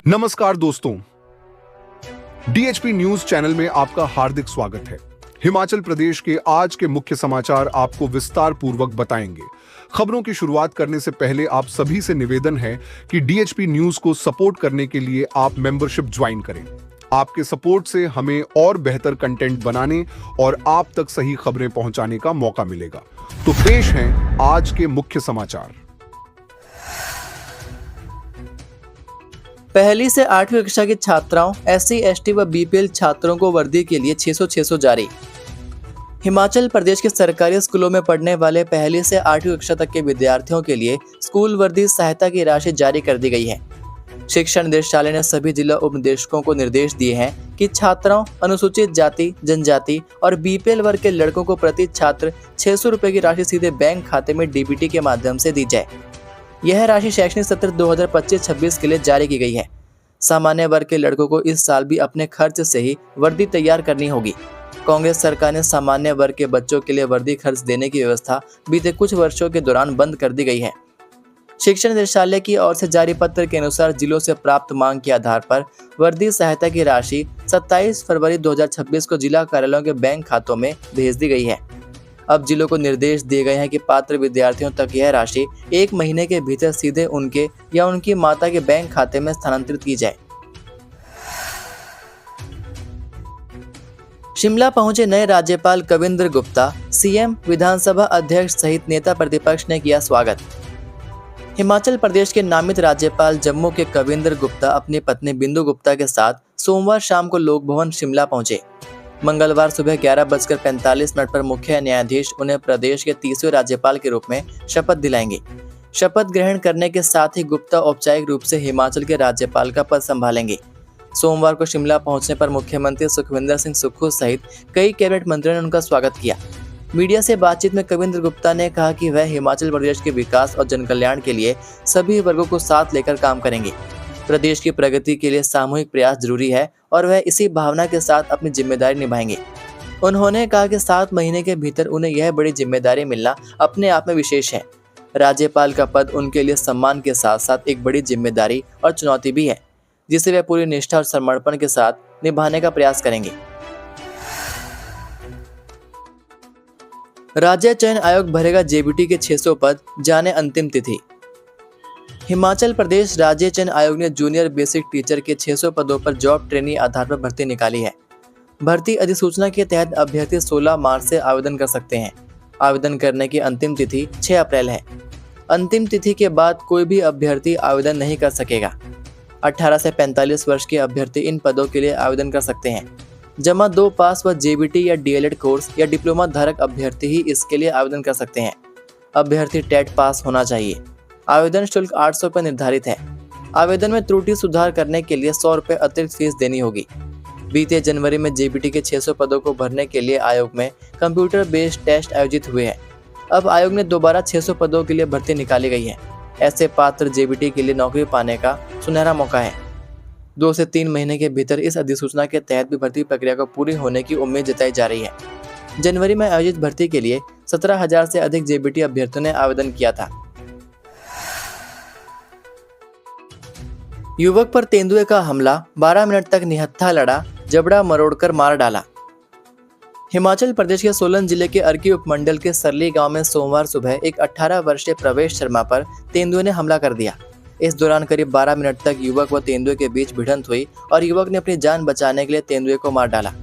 नमस्कार दोस्तों, DHP news channel में आपका हार्दिक स्वागत है। हिमाचल प्रदेश के आज के मुख्य समाचार आपको विस्तार पूर्वक बताएंगे। खबरों की शुरुआत करने से पहले आप सभी से निवेदन है कि डीएचपी न्यूज को सपोर्ट करने के लिए आप मेंबरशिप ज्वाइन करें। आपके सपोर्ट से हमें और बेहतर कंटेंट बनाने और आप तक सही खबरें पहुंचाने का मौका मिलेगा। तो पेश हैं आज के मुख्य समाचार। पहली से 8वीं कक्षा की छात्राओं, एससी, एसटी व बीपीएल छात्रों को वर्दी के लिए 600 जारी। हिमाचल प्रदेश के सरकारी स्कूलों में पढ़ने वाले पहली से 8वीं कक्षा तक के विद्यार्थियों के लिए स्कूल वर्दी सहायता की राशि जारी कर दी गई है। शिक्षा निदेशालय ने सभी जिला उप निदेशकों को निर्देश दिए हैं कि छात्राओं, अनुसूचित जाति, जनजाति और बीपीएल वर्ग के लड़कों को प्रति छात्र 600 रुपए की राशि सीधे बैंक खाते में डीबीटी के माध्यम से दी जाए। यह राशि शैक्षणिक सत्र 2025-26 के लिए जारी की गई है। सामान्य वर्ग के लड़कों को इस साल भी अपने खर्च से ही वर्दी तैयार करनी होगी। कांग्रेस सरकार ने सामान्य वर्ग के बच्चों के लिए वर्दी खर्च देने की व्यवस्था बीते कुछ वर्षों के दौरान बंद कर दी गई है। शिक्षा निदेशालय की ओर से जारी पत्र के अनुसार जिलों से प्राप्त मांग के आधार पर वर्दी सहायता की राशि 27 फरवरी 2026 को जिला कार्यालयों के बैंक खातों में भेज दी गई है। अब जिलों को निर्देश दिए गए हैं कि पात्र विद्यार्थियों तक यह राशि 1 महीने के भीतर सीधे उनके या उनकी माता के बैंक खाते में स्थानांतरित की जाए। शिमला पहुंचे नए राज्यपाल कविंद्र गुप्ता, सीएम, विधानसभा अध्यक्ष सहित नेता प्रतिपक्ष ने किया स्वागत। हिमाचल प्रदेश के नामित राज्यपाल जम्मू के कविंद्र गुप्ता अपनी पत्नी बिंदु गुप्ता के साथ सोमवार शाम को लोक भवन शिमला पहुंचे। मंगलवार सुबह 11:45 पर मुख्य न्यायाधीश उन्हें प्रदेश के 30वें राज्यपाल के रूप में शपथ दिलाएंगे। शपथ ग्रहण करने के साथ ही गुप्ता औपचारिक रूप से हिमाचल के राज्यपाल का पद संभालेंगे। सोमवार को शिमला पहुंचने पर मुख्यमंत्री सुखविंदर सिंह सुक्खू सहित कई कैबिनेट मंत्रियों ने उनका स्वागत किया। मीडिया से बातचीत में कविंद्र गुप्ता ने कहा कि वह हिमाचल प्रदेश के विकास और जनकल्याण के लिए सभी वर्गों को साथ लेकर काम करेंगे। प्रदेश की प्रगति के लिए सामूहिक प्रयास जरूरी है और वह इसी भावना के साथ अपनी जिम्मेदारी निभाएंगे। उन्होंने कहा कि 7 महीने के भीतर उन्हें यह बड़ी जिम्मेदारी मिलना अपने आप में विशेष है। राज्यपाल का पद उनके लिए सम्मान के साथ साथ एक बड़ी जिम्मेदारी और चुनौती भी है, जिसे वे पूरी निष्ठा और समर्पण के साथ निभाने का प्रयास करेंगे। राज्य चयन आयोग भरेगा जेबीटी के 600 पद, जाने अंतिम तिथि। हिमाचल प्रदेश राज्य चयन आयोग ने जूनियर बेसिक टीचर के 600 पदों पर जॉब ट्रेनी आधार पर भर्ती निकाली है। भर्ती अधिसूचना के तहत अभ्यर्थी 16 मार्च से आवेदन कर सकते हैं। आवेदन करने की अंतिम तिथि 6 अप्रैल है। अंतिम तिथि के बाद कोई भी अभ्यर्थी आवेदन नहीं कर सकेगा। 18 से 45 वर्ष के अभ्यर्थी इन पदों के लिए आवेदन कर सकते हैं। जमा 2 पास व जेबीटी या डीएलएड कोर्स या डिप्लोमा धारक अभ्यर्थी ही इसके लिए आवेदन कर सकते हैं। अभ्यर्थी टेट पास होना चाहिए। आवेदन शुल्क 800 रुपये निर्धारित है। आवेदन में त्रुटि सुधार करने के लिए 100 रुपये अतिरिक्त फीस देनी होगी। बीते जनवरी में जेबीटी के 600 पदों को भरने के लिए आयोग में कंप्यूटर बेस्ड टेस्ट आयोजित हुए हैं। अब आयोग ने दोबारा 600 पदों के लिए भर्ती निकाली गई है। ऐसे पात्र जेबीटी के लिए नौकरी पाने का सुनहरा मौका है। 2 से 3 महीने के भीतर इस अधिसूचना के तहत भी भर्ती प्रक्रिया को पूरी होने की उम्मीद जताई जा रही है। जनवरी में आयोजित भर्ती के लिए 17,000 से अधिक जेबीटी अभ्यर्थियों ने आवेदन किया था। युवक पर तेंदुए का हमला, 12 मिनट तक निहत्था लड़ा, जबड़ा मरोड़कर मार डाला। हिमाचल प्रदेश के सोलन जिले के अर्की उपमंडल के सरली गांव में सोमवार सुबह एक 18 वर्षीय प्रवेश शर्मा पर तेंदुए ने हमला कर दिया। इस दौरान करीब 12 मिनट तक युवक व तेंदुए के बीच भिड़ंत हुई और युवक ने अपनी जान बचाने के लिए तेंदुए को मार डाला।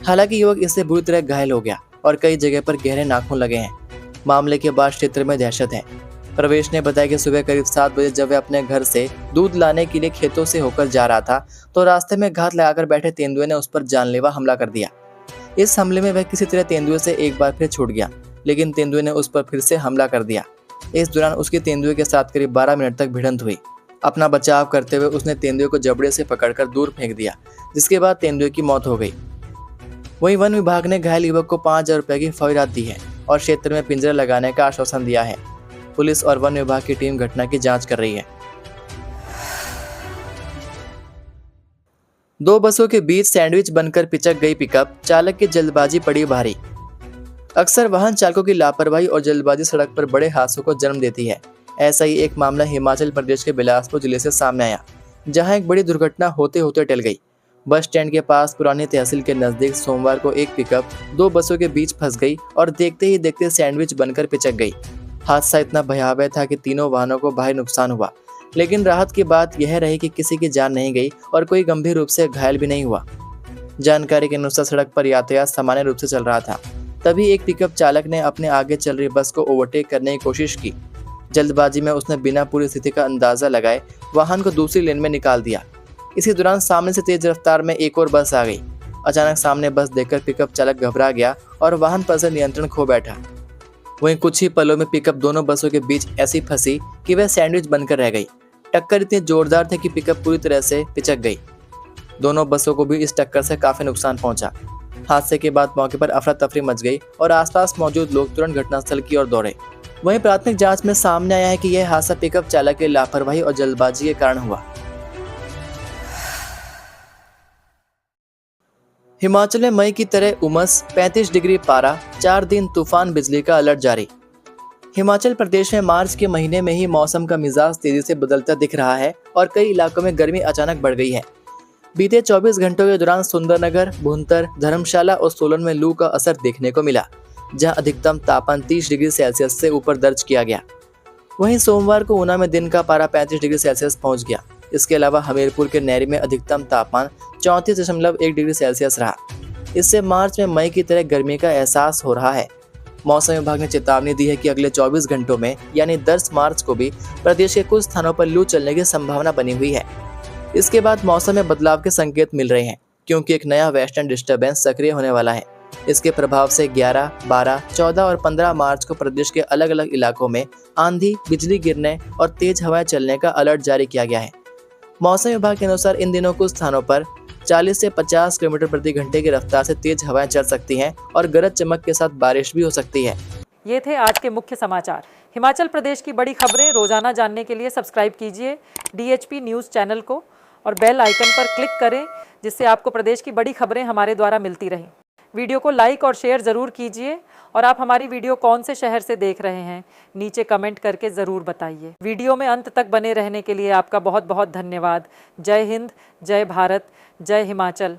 हालांकि युवक इससे बुरी तरह घायल हो गया और कई जगह पर गहरे नाखून लगे हैं। मामले के बाद क्षेत्र में दहशत है। प्रवेश ने बताया कि सुबह करीब 7 बजे जब वह अपने घर से दूध लाने के लिए खेतों से होकर जा रहा था तो रास्ते में घात लगाकर बैठे तेंदुए ने उस पर जानलेवा हमला कर दिया। इस हमले में वह किसी तरह तेंदुए से एक बार फिर छूट गया, लेकिन तेंदुए ने उस पर फिर से हमला कर दिया। इस दौरान उसकी तेंदुए के साथ करीब 12 मिनट तक भिड़ंत हुई। अपना बचाव करते हुए उसने तेंदुए को जबड़े से पकड़कर दूर फेंक दिया, जिसके बाद तेंदुए की मौत हो गई। वहीं वन विभाग ने घायल युवक को 5,000 रुपए की फौरियात दी है और क्षेत्र में पिंजरा लगाने का आश्वासन दिया है। पुलिस और वन विभाग की टीम घटना की जांच कर रही है। 2 बसों के बीच सैंडविच बनकर पिचक गई पिकअप, चालक की जल्दबाजी पड़ी भारी। अक्सर वाहन चालकों की लापरवाही और जल्दबाजी सड़क पर बड़े हादसों को जन्म देती है। ऐसा ही एक मामला हिमाचल प्रदेश के बिलासपुर जिले से सामने आया। जहां एक बड़ी दुर्घटना होते होते टल गई। बस स्टैंड के पास पुरानी तहसील के नजदीक सोमवार को एक पिकअप दो बसों के बीच फंस गई और देखते ही देखते सैंडविच बनकर पिचक गई। हादसा इतना भयावह था कि तीनों वाहनों को भारी नुकसान हुआ, लेकिन राहत की बात यह रही कि किसी की जान नहीं गई और कोई गंभीर रूप से घायल भी नहीं हुआ। जानकारी के अनुसार सड़क पर यातायात सामान्य रूप से चल रहा था। तभी एक पिकअप चालक ने अपने आगे चल रही बस को ओवरटेक करने की कोशिश की। जल्दबाजी में उसने बिना पूरी स्थिति का अंदाजा लगाए वाहन को दूसरी लेन में निकाल दिया। इसी दौरान सामने से तेज रफ्तार में एक और बस आ गई। अचानक सामने बस देखकर पिकअप चालक घबरा गया और वाहन पर से नियंत्रण खो बैठा। वहीं कुछ ही पलों में पिकअप दोनों बसों के बीच ऐसी फंसी कि वह सैंडविच बनकर रह गई। टक्कर इतनी जोरदार थी कि पिकअप पूरी तरह से पिचक गई। दोनों बसों को भी इस टक्कर से काफी नुकसान पहुंचा। हादसे के बाद मौके पर अफरा तफरी मच गई और आसपास मौजूद लोग तुरंत घटनास्थल की ओर दौड़े। वहीं प्राथमिक जांच में सामने आया है कि यह हादसा पिकअप चालक की लापरवाही और जल्दबाजी के कारण हुआ। हिमाचल में मई की तरह उमस, 35 डिग्री पारा, 4 दिन तूफान बिजली का अलर्ट जारी। हिमाचल प्रदेश में मार्च के महीने में ही मौसम का मिजाज तेजी से बदलता दिख रहा है और कई इलाकों में गर्मी अचानक बढ़ गई है। बीते 24 घंटों के दौरान सुंदरनगर, भुंतर, धर्मशाला और सोलन में लू का असर देखने को मिला, जहां अधिकतम तापमान 30 डिग्री सेल्सियस से ऊपर दर्ज किया गया। वहीं सोमवार को ऊना में दिन का पारा 35 डिग्री सेल्सियस पहुंच गया। इसके अलावा हमीरपुर के नहरी में अधिकतम तापमान 34.1 डिग्री सेल्सियस रहा। इससे मार्च में मई की तरह गर्मी का एहसास हो रहा है। मौसम विभाग ने चेतावनी दी है कि अगले 24 घंटों में यानी 10 मार्च को भी प्रदेश के कुछ स्थानों पर लू चलने की संभावना बनी हुई है। इसके बाद मौसम में बदलाव के संकेत मिल रहे हैं, क्योंकि एक नया वेस्टर्न डिस्टर्बेंस सक्रिय होने वाला है। इसके प्रभाव से 11, 12, 14 और 15 मार्च को प्रदेश के अलग अलग इलाकों में आंधी, बिजली गिरने और तेज हवाएं चलने का अलर्ट जारी किया गया है। मौसम विभाग के अनुसार इन दिनों कुछ स्थानों पर 40 से 50 किलोमीटर प्रति घंटे की रफ्तार से तेज हवाएं चल सकती हैं और गरज चमक के साथ बारिश भी हो सकती है। ये थे आज के मुख्य समाचार। हिमाचल प्रदेश की बड़ी खबरें रोजाना जानने के लिए सब्सक्राइब कीजिए DHP न्यूज़ चैनल को और बेल आइकन पर क्लिक करें, जिससे आपको प्रदेश की बड़ी खबरें हमारे द्वारा मिलती रहें। वीडियो को लाइक और शेयर ज़रूर कीजिए और आप हमारी वीडियो कौन से शहर से देख रहे हैं नीचे कमेंट करके ज़रूर बताइए। वीडियो में अंत तक बने रहने के लिए आपका बहुत बहुत धन्यवाद। जय हिंद, जय भारत, जय हिमाचल।